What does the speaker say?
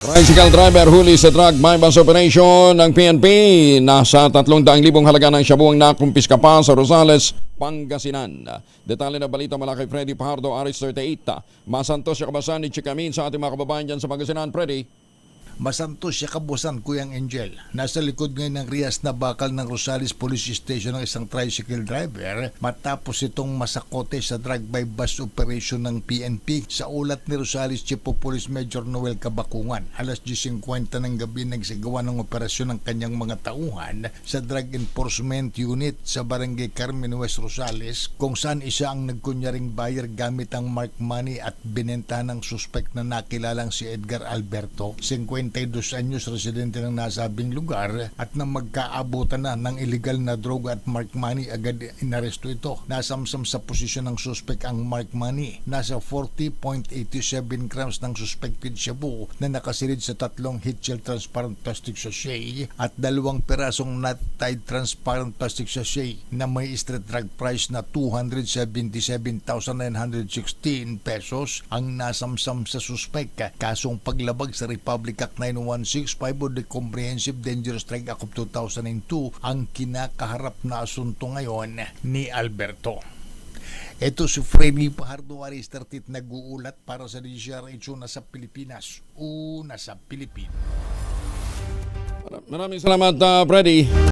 Tricycle driver huli sa drug bypass operation ng PNP. Nasa 300,000 halaga ng shabu ang nakumpiska pa sa Rosales, Pangasinan. Detalye na balita mula kay Freddy Pajardo, Aris 38. Masantos siya kabasan ni Chikamin sa ating mga kababayan dyan sa Pangasinan. Freddy. Masantos siya kabusan, Kuyang Angel. Nasa likod ngayon ng Rias na bakal ng Rosales Police Station ng isang tricycle driver matapos itong masakote sa drug bypass operation ng PNP. Sa ulat ni Rosales Chief of Police Major Noel Cabakungan, alas 10:50 ng gabi nagsagawa ng operasyon ng kanyang mga tauhan sa Drug Enforcement Unit sa Barangay Carmen West Rosales, kung saan isa ang nagkunyaring buyer gamit ang mark money at binenta ng suspect na nakilalang si Edgar Alberto, 52 anyos, residente ng nasabing lugar, at nang magkaabutan na ng illegal na droga at mark money, agad inaresto ito. Nasamsam sa posisyon ng suspect ang mark money. Nasa 40.87 grams ng suspected shabu na nakasilid sa 3 heat-shield transparent plastic sachet at 2 perasong not-tied transparent plastic sachet na may street drug price na 277,916 pesos ang nasamsam sa suspect. Kasong paglabag sa Republic Act 9165 o the Comprehensive Dangerous Drug Act of 2002 ang kinakaharap na asunto ngayon ni Alberto. Ito si Freddy Pajardo, Aris 38, nag-uulat para sa DZRH sa Pilipinas. Una sa Pilipinas. Maraming salamat, Freddy.